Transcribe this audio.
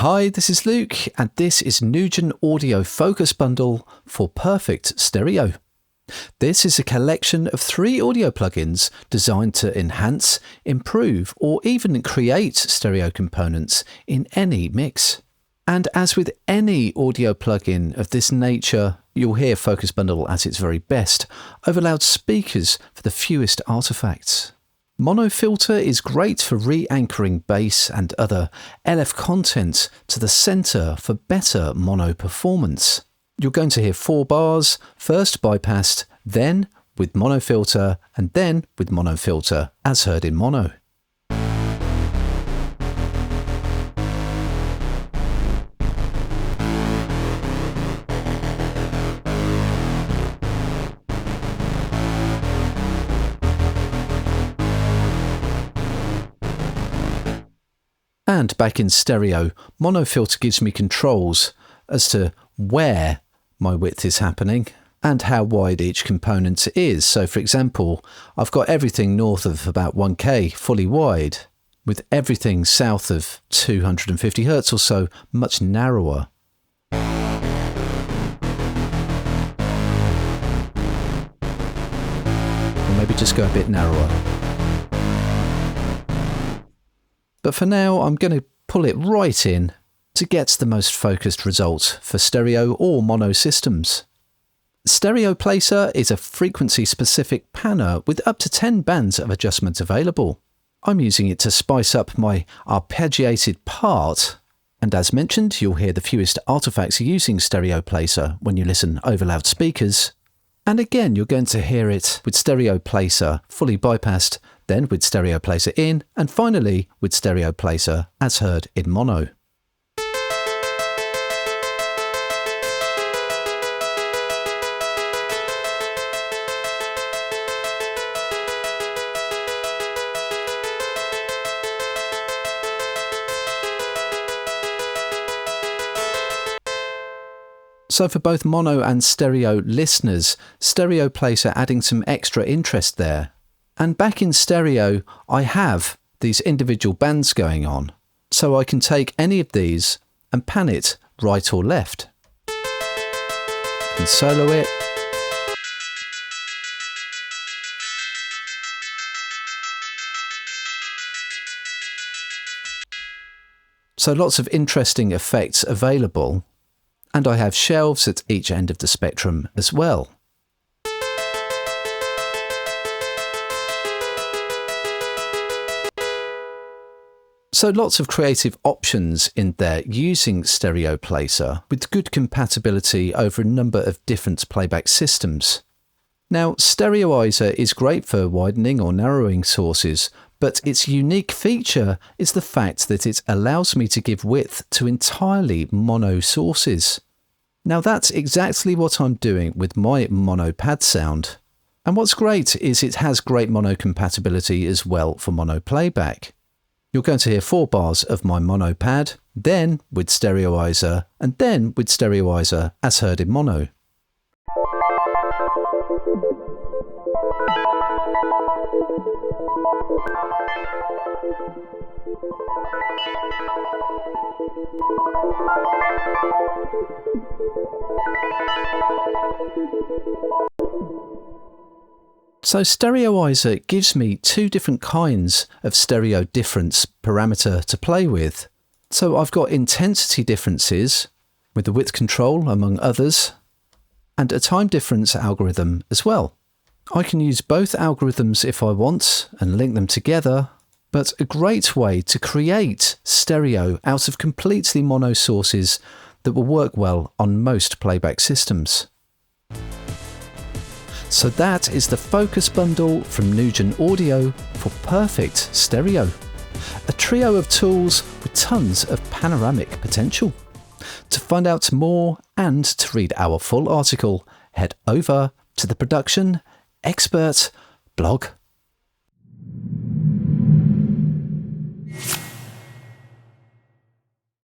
Hi, this is Luke, and this is Nugen Audio Focus Bundle for Perfect Stereo. This is a collection of 3 audio plugins designed to enhance, improve, or even create stereo components in any mix. And as with any audio plugin of this nature, you'll hear Focus Bundle at its very best over loudspeakers for the fewest artifacts. Mono filter is great for re-anchoring bass and other LF content to the center for better mono performance. You're going to hear 4 bars, first bypassed, then with mono filter, and then with mono filter, as heard in mono. And back in stereo, mono filter gives me controls as to where my width is happening and how wide each component is. So for example, I've got everything north of about 1K fully wide, with everything south of 250 Hz or so much narrower. Or maybe just go a bit narrower. But for now, I'm going to pull it right in to get the most focused result for stereo or mono systems. Stereoiser is a frequency-specific panner with up to 10 bands of adjustment available. I'm using it to spice up my arpeggiated part, and as mentioned, you'll hear the fewest artifacts using Stereoiser when you listen over loudspeakers. And again, you're going to hear it with Stereoiser fully bypassed, then with Stereoiser in, and finally with Stereoiser as heard in mono. So for both mono and stereo listeners, Stereoiser adding some extra interest there. And back in stereo, I have these individual bands going on, so I can take any of these and pan it right or left. And solo it. So lots of interesting effects available. And I have shelves at each end of the spectrum as well. So lots of creative options in there using Stereoiser with good compatibility over a number of different playback systems. Now, Stereoiser is great for widening or narrowing sources, but its unique feature is the fact that it allows me to give width to entirely mono sources. Now that's exactly what I'm doing with my mono pad sound. And what's great is it has great mono compatibility as well for mono playback. You're going to hear 4 bars of my mono pad, then with Stereoiser, and then with Stereoiser as heard in mono. So Stereoiser gives me 2 different kinds of stereo difference parameter to play with. So I've got intensity differences with the width control among others, and a time difference algorithm as well. I can use both algorithms if I want and link them together, but a great way to create stereo out of completely mono sources that will work well on most playback systems. So that is the Focus Bundle from Nugen Audio for perfect stereo. A trio of tools with tons of panoramic potential. To find out more and to read our full article, head over to the Production Expert blog.